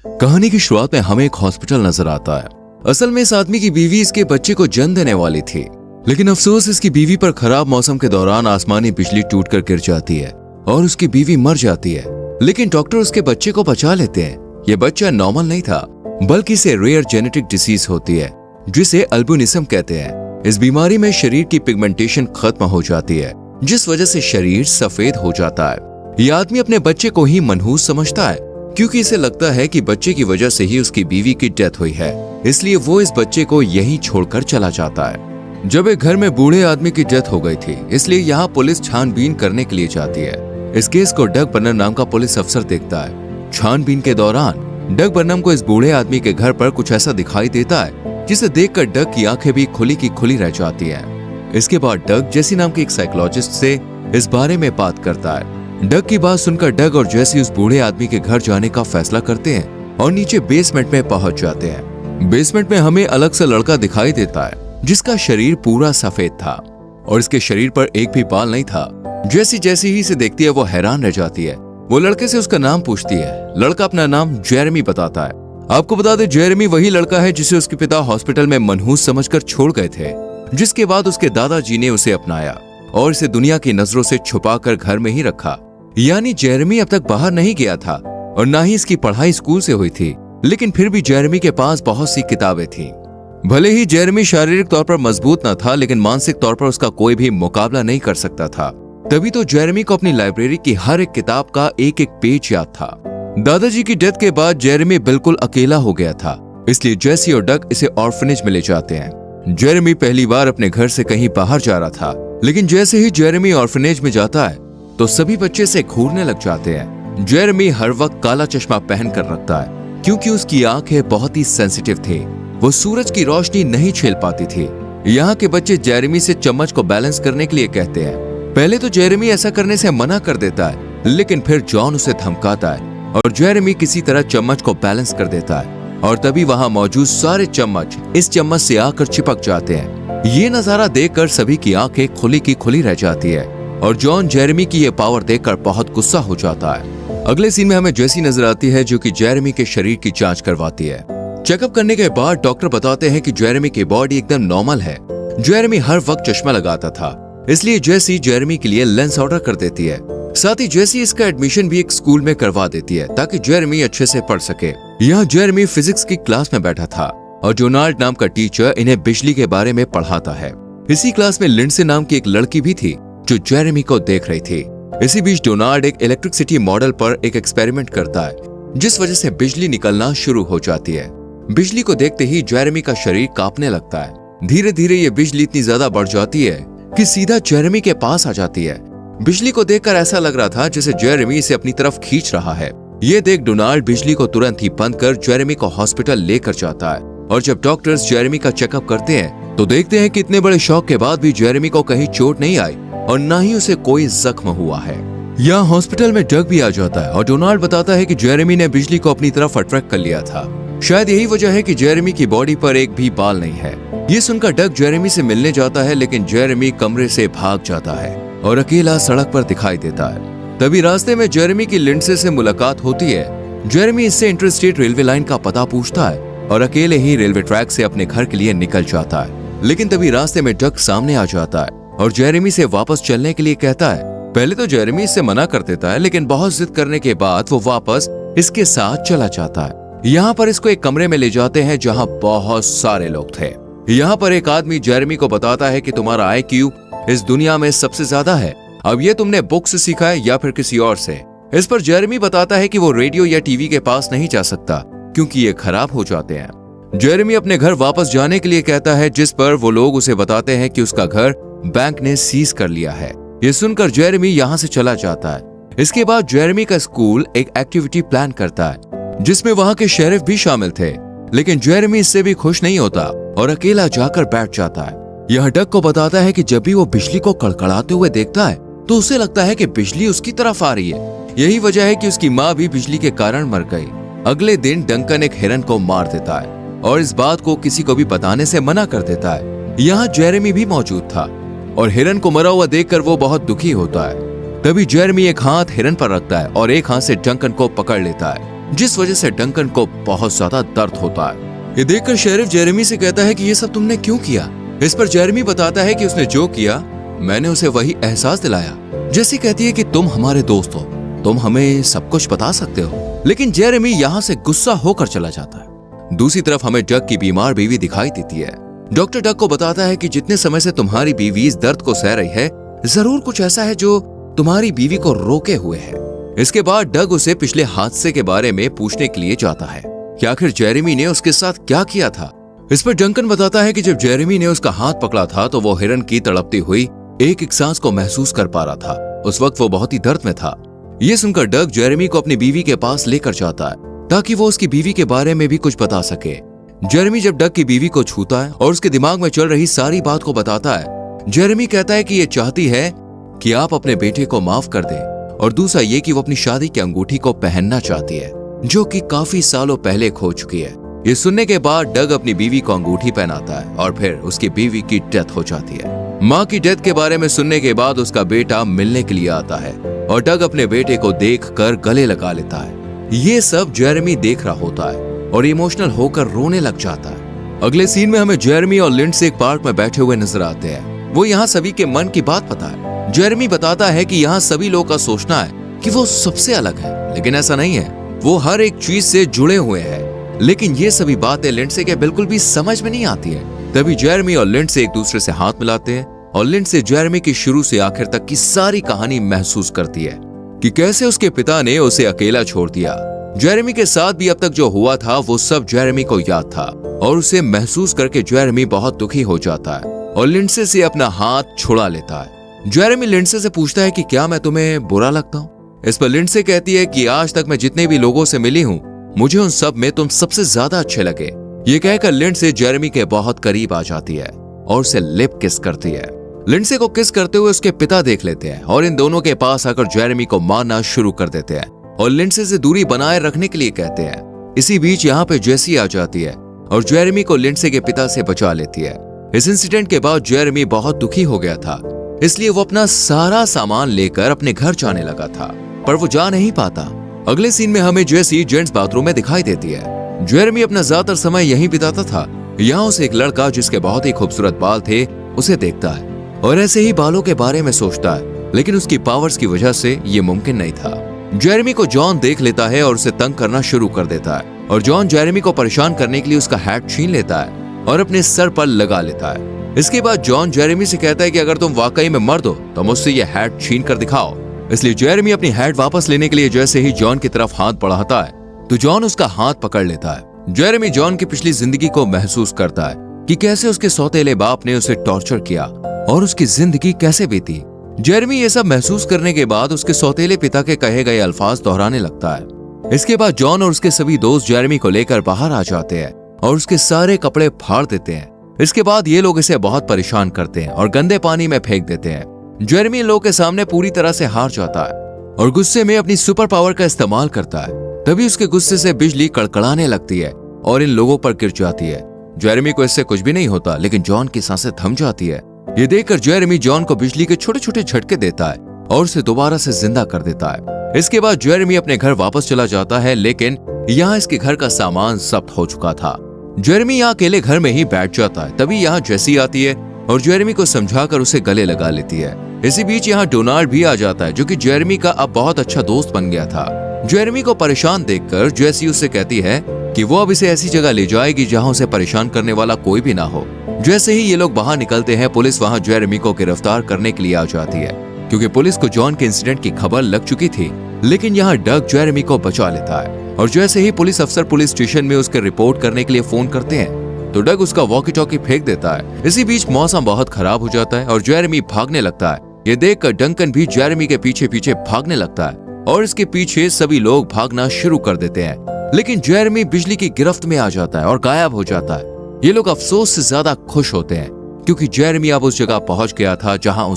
कहानी की शुरुआत में हमें एक हॉस्पिटल नजर आता है। असल में इस आदमी की बीवी इसके बच्चे को जन्म देने वाली थी, लेकिन अफसोस इसकी बीवी पर खराब मौसम के दौरान आसमानी बिजली टूटकर गिर जाती है और उसकी बीवी मर जाती है। लेकिन डॉक्टर उसके बच्चे को बचा लेते हैं। ये बच्चा नॉर्मल नहीं था, बल्कि इसे रेयर जेनेटिक डिसीज होती है जिसे अल्बिनिज्म कहते हैं। इस बीमारी में शरीर की पिगमेंटेशन खत्म हो जाती है, जिस वजह से शरीर सफेद हो जाता है। ये आदमी अपने बच्चे को ही मनहूस समझता है, क्योंकि इसे लगता है कि बच्चे की वजह से ही उसकी बीवी की डेथ हुई है, इसलिए वो इस बच्चे को यहीं छोड़कर चला जाता है। जब एक घर में बूढ़े आदमी की डेथ हो गई थी, इसलिए यहाँ पुलिस छानबीन करने के लिए जाती है। इस केस को डग बर्नम नाम का पुलिस अफसर देखता है। छानबीन के दौरान डग बर्नम को इस बूढ़े आदमी के घर पर कुछ ऐसा दिखाई देता है जिसे देखकर डग की आंखें भी खुली की खुली रह जाती हैं। इसके बाद डग जेसी नाम के एक साइकोलॉजिस्ट से इस बारे में बात करता है। डग की बात सुनकर डग और जेसी उस बूढ़े आदमी के घर जाने का फैसला करते हैं और नीचे बेसमेंट में पहुंच जाते हैं। बेसमेंट में हमें अलग से लड़का दिखाई देता है जिसका शरीर पूरा सफेद था और इसके शरीर पर एक भी बाल नहीं था। जैसी ही इसे देखती है वो हैरान रह जाती है। वो लड़के से उसका नाम पूछती है। लड़का अपना नाम जेरेमी बताता है। आपको बता दें, जेरेमी वही लड़का है जिसे उसके पिता हॉस्पिटल में मनहूस समझकर छोड़ गए थे, जिसके बाद उसके दादाजी ने उसे अपनाया और इसे दुनिया की नजरों से छुपाकर घर में ही रखा। यानी जेरेमी अब तक बाहर नहीं गया था और ना ही इसकी पढ़ाई स्कूल से हुई थी, लेकिन फिर भी जेरेमी के पास बहुत सी किताबें थीं। भले ही जेरेमी शारीरिक तौर पर मजबूत न था, लेकिन मानसिक तौर पर उसका कोई भी मुकाबला नहीं कर सकता था। तभी तो जेरेमी को अपनी लाइब्रेरी की हर एक किताब का एक एक पेज याद था। दादाजी की डेथ के बाद जेरेमी बिल्कुल अकेला हो गया था, इसलिए जेसी और डग इसे ऑर्फनेज में ले जाते हैं। जेरेमी पहली बार अपने घर से कहीं बाहर जा रहा था, लेकिन जैसे ही जेरेमी ऑर्फनेज में जाता है तो सभी बच्चे से घूरने लग जाते हैं। जेरेमी हर वक्त काला चश्मा पहन कर रखता है, क्योंकि उसकी आंखें बहुत ही सेंसिटिव थी। वो सूरज की रोशनी नहीं झेल पाती थी। यहाँ के बच्चे जेरेमी से चम्मच को बैलेंस करने के लिए कहते हैं। पहले तो जेरेमी ऐसा करने से मना कर देता है, लेकिन फिर जॉन उसे धमकाता है और जेरेमी किसी तरह चम्मच को बैलेंस कर देता है और तभी वहाँ मौजूद सारे चम्मच इस चम्मच से आकर चिपक जाते हैं। ये नजारा देखकर सभी की आंखें खुली की खुली रह जाती है और जॉन जेरेमी की ये पावर देखकर बहुत गुस्सा हो जाता है। अगले सीन में हमें जेसी नजर आती है, जो कि जेरेमी के शरीर की जांच करवाती है। चेकअप करने के बाद डॉक्टर बताते हैं कि जेरेमी की बॉडी एकदम नॉर्मल है। जेरेमी हर वक्त चश्मा लगाता था, इसलिए जेसी जेरेमी के लिए लेंस ऑर्डर कर देती है। साथ ही जेसी इसका एडमिशन भी एक स्कूल में करवा देती है ताकि जेरेमी अच्छे से पढ़ सके। यहाँ जेरेमी फिजिक्स की क्लास में बैठा था और डोनाल्ड नाम का टीचर इन्हें बिजली के बारे में पढ़ाता है। इसी क्लास में लिंडसे नाम की एक लड़की भी थी जो जेरेमी को देख रही थी। इसी बीच डोनाल्ड एक इलेक्ट्रिसिटी मॉडल पर एक एक्सपेरिमेंट करता है, जिस वजह से बिजली निकलना शुरू हो जाती है। बिजली को देखते ही जेरेमी का शरीर कांपने लगता है। धीरे धीरे ये बिजली इतनी ज्यादा बढ़ जाती है कि सीधा जेरेमी के पास आ जाती है। बिजली को देखकर ऐसा लग रहा था जैसे जेरेमी इसे अपनी तरफ खींच रहा है। ये देख डोनाल्ड बिजली को तुरंत ही बंद कर जेरेमी को हॉस्पिटल लेकर जाता है और जब डॉक्टर्स जेरेमी का चेकअप करते हैं तो देखते हैं कि इतने बड़े शॉक के बाद भी जेरेमी को कहीं चोट नहीं आई और ना ही उसे कोई जख्म हुआ है। यहाँ हॉस्पिटल में डग भी आ जाता है और डोनाल्ड बताता है कि जेरेमी ने बिजली को अपनी तरफ अट्रैक्ट कर लिया था। शायद यही वजह है कि जेरेमी की बॉडी पर एक भी बाल नहीं है। ये सुनकर डग जेरेमी से मिलने जाता है, लेकिन जेरेमी कमरे से भाग जाता है और अकेला सड़क पर दिखाई देता है। तभी रास्ते में जेरेमी की लिंडसे से मुलाकात होती है। जेरेमी इससे इंटरस्टेट रेलवे लाइन का पता पूछता है और अकेले ही रेलवे ट्रैक से अपने घर के लिए निकल जाता है। लेकिन तभी रास्ते में डग सामने आ जाता है और जेरेमी से वापस चलने के लिए कहता है। पहले तो जेरेमी इससे मना कर देता है, लेकिन बहुत जिद करने के बाद वो वापस इसके साथ चला जाता है। यहाँ पर इसको एक कमरे में ले जाते हैं जहाँ बहुत सारे लोग थे। यहाँ पर एक आदमी जेरेमी को बताता है कि तुम्हारा आईक्यू इस दुनिया में सबसे ज्यादा है। अब ये तुमने बुक से सीखा है या फिर किसी और से? इस पर जेरेमी बताता है कि वो रेडियो या टीवी के पास नहीं जा सकता क्योंकि ये खराब हो जाते हैं। जेरेमी अपने घर वापस जाने के लिए कहता है, जिस पर वो लोग उसे बताते हैं कि उसका घर बैंक ने सीज कर लिया है। ये सुनकर जेरेमी यहाँ से चला जाता है। इसके बाद जेरेमी का स्कूल एक एक्टिविटी प्लान करता है जिसमें वहाँ के शेरिफ भी शामिल थे, लेकिन जेरेमी इससे भी खुश नहीं होता और अकेला जाकर बैठ जाता है। यह डग को बताता है कि जब भी वो बिजली को कड़कड़ाते हुए देखता है तो उसे लगता है कि बिजली उसकी तरफ आ रही है। यही वजह है कि उसकी माँ भी बिजली के कारण मर गई। अगले दिन डंकन एक हिरन को मार देता है और इस बात को किसी को भी बताने से मना कर देता है। यहाँ जेरेमी भी मौजूद था और हिरन को मरा हुआ देखकर वो बहुत दुखी होता है। तभी जेरेमी एक हाथ हिरन पर रखता है और एक हाथ से डंकन को पकड़ लेता है। जिस वजह से डंकन को बहुत ज्यादा दर्द होता है। ये देखकर शेरिफ जेरेमी से कहता है कि ये सब तुमने क्यों किया। इस पर जेरेमी बताता है कि उसने जो किया मैंने उसे वही एहसास दिलाया। जेसी कहती है कि तुम हमारे दोस्त हो, तुम हमें सब कुछ बता सकते हो, लेकिन जेरेमी यहाँ से गुस्सा होकर चला जाता है। दूसरी तरफ हमें डग की बीमार बीवी दिखाई देती है। डॉक्टर डग को बताता है कि जितने समय से तुम्हारी बीवी इस दर्द को सह रही है, जरूर कुछ ऐसा है जो तुम्हारी बीवी को रोके हुए है। इसके बाद डग उसे पिछले हादसे के बारे में पूछने के लिए जाता है कि आखिर जेरेमी ने उसके साथ क्या किया था। इस पर डंकन बताता है कि जब जेरेमी ने उसका हाथ पकड़ा था तो वो हिरन की तड़पती हुई एक सांस को महसूस कर पा रहा था। उस वक्त वो बहुत ही दर्द में था। ये सुनकर डग जेरेमी को अपनी बीवी के पास लेकर जाता है ताकि वो उसकी बीवी के बारे में भी कुछ बता सके। जेरेमी जब डग की बीवी को छूता है और उसके दिमाग में चल रही सारी बात को बताता है, जेरेमी कहता है कि ये चाहती है कि आप अपने बेटे को माफ कर दें, और दूसरा ये कि वो अपनी शादी की अंगूठी को पहनना चाहती है जो कि काफी सालों पहले खो चुकी है। ये सुनने के बाद डग अपनी बीवी को अंगूठी पहनाता है और फिर उसकी बीवी की डेथ हो जाती है। माँ की डेथ के बारे में सुनने के बाद उसका बेटा मिलने के लिए आता है और डग अपने बेटे को देखकर गले लगा लेता है। ये सब जेरेमी देख रहा होता है और इमोशनल होकर रोने लग जाता है। अगले सीन में हमें जेरेमी और लिंडसे एक पार्क में बैठे हुए नजर आते हैं। वो यहाँ सभी के मन की बात पता है। जेरेमी बताता है कि यहाँ सभी लोगों का सोचना है कि वो सबसे अलग है, लेकिन ऐसा नहीं है। वो हर एक चीज से जुड़े हुए हैं, लेकिन ये सभी बातें लिंडसे के बिल्कुल भी समझ में नहीं आती है। तभी जेरेमी और लिंडसे एक दूसरे से हाथ मिलाते हैं और लिंडसे जेरेमी की शुरू से आखिर तक की सारी कहानी महसूस करती है कि कैसे उसके पिता ने उसे अकेला छोड़ दिया। जेरेमी के साथ भी अब तक जो हुआ था वो सब जेरेमी को याद था और उसे महसूस करके जेरेमी बहुत दुखी हो जाता है और लिंडसे से अपना हाथ छुड़ा लेता है। जेरेमी लिंडसे से पूछता है कि क्या मैं तुम्हें बुरा लगता हूँ। इस पर लिंडसे कहती है कि आज तक मैं जितने भी लोगों से मिली हूँ, मुझे उन सब में तुम सबसे ज्यादा अच्छे लगे। ये कहकर लिंडसे जेरेमी के बहुत करीब आ जाती है और उसे लिप किस करती है। लिंडसे को किस करते हुए उसके पिता देख लेते हैं और इन दोनों के पास आकर जेरेमी को मारना शुरू कर देते हैं और लिंडसे से दूरी बनाए रखने के लिए कहते हैं। इसी बीच यहाँ पे जेसी आ जाती है और जेरेमी को लिंडसे के पिता से बचा लेती है। इस इंसिडेंट के बाद जेरेमी बहुत दुखी हो गया था, इसलिए वो अपना सारा सामान लेकर अपने घर जाने लगा था, पर वो जा नहीं पाता। अगले सीन में हमें जेसी जेंट्स बाथरूम में दिखाई देती है। जेरेमी अपना ज्यादातर समय यहीं बिताता था। यहाँ उसे एक लड़का जिसके बहुत ही खूबसूरत बाल थे उसे देखता है और ऐसे ही बालों के बारे में सोचता है, लेकिन उसकी पावर्स की वजह से ये मुमकिन नहीं था। जेरेमी को जॉन देख लेता है और उसे तंग करना शुरू कर देता है और जॉन जेरेमी को परेशान करने के लिए उसका हैट छीन लेता है और अपने सर पर लगा लेता है। इसके बाद जॉन जेरेमी से कहता है कि अगर तुम वाकई में मर्द हो तो मुझसे ये हैट छीन कर दिखाओ। इसलिए जेरेमी अपनी हैट वापस लेने के लिए जैसे ही जॉन की तरफ हाथ बढ़ाता है तो जॉन उसका हाथ पकड़ लेता है। जेरेमी जॉन की पिछली जिंदगी को महसूस करता है कि कैसे उसके सौतेले बाप ने उसे टॉर्चर किया और उसकी जिंदगी कैसे बीती। जेरेमी ये सब महसूस करने के बाद उसके सौतेले पिता के कहे गए अल्फाज दोहराने लगता है। इसके बाद जॉन और उसके सभी दोस्त जेरेमी को लेकर बाहर आ जाते हैं और उसके सारे कपड़े फाड़ देते हैं। इसके बाद ये लोग इसे बहुत परेशान करते हैं और गंदे पानी में फेंक देते हैं। जेरेमी इन लोगों के सामने पूरी तरह से हार जाता है और गुस्से में अपनी सुपर पावर का इस्तेमाल करता है। तभी उसके गुस्से से बिजली कड़कड़ाने लगती है और इन लोगों पर गिर जाती है। जेरेमी को इससे कुछ भी नहीं होता, लेकिन जॉन की सांसें थम जाती है। ये देखकर जेरेमी जॉन को बिजली के छोटे छोटे झटके देता है और उसे दोबारा से जिंदा कर देता है। इसके बाद जेरेमी अपने घर वापस चला जाता है, लेकिन यहाँ इसके घर का सामान जब्त हो चुका था। जेरेमी यहाँ अकेले घर में ही बैठ जाता है। तभी यहाँ जेसी आती है और जेरेमी को समझाकर उसे गले लगा लेती है। इसी बीच यहाँ डोनाल्ड भी आ जाता है जो कि जेरेमी का अब बहुत अच्छा दोस्त बन गया था। जेरेमी को परेशान देखकर जेसी उससे कहती है कि वो अब इसे ऐसी जगह ले जाएगी जहाँ उसे परेशान करने वाला कोई भी ना हो। जैसे ही ये लोग बाहर निकलते हैं, पुलिस वहाँ जेरेमी को गिरफ्तार करने के लिए आ जाती है क्योंकि पुलिस को जॉन के इंसिडेंट की खबर लग चुकी थी। लेकिन यहाँ डग जेरेमी को बचा लेता है और जैसे ही पुलिस अफसर पुलिस स्टेशन में उसके रिपोर्ट करने के लिए फोन करते हैं तो डग उसका वॉकी टॉकी फेंक देता है। इसी बीच मौसम बहुत खराब हो जाता है और जेरेमी भागने लगता है। ये देखकर डंकन भी जेरेमी के पीछे पीछे भागने लगता है और इसके पीछे सभी लोग भागना शुरू कर देते हैं। लेकिन जेरेमी बिजली की गिरफ्त में आ जाता है और गायब हो जाता है। ये लोग अफसोस से ज्यादा खुश होते हैं क्योंकि जेरेमी अब उस जगह पहुंच गया था जहां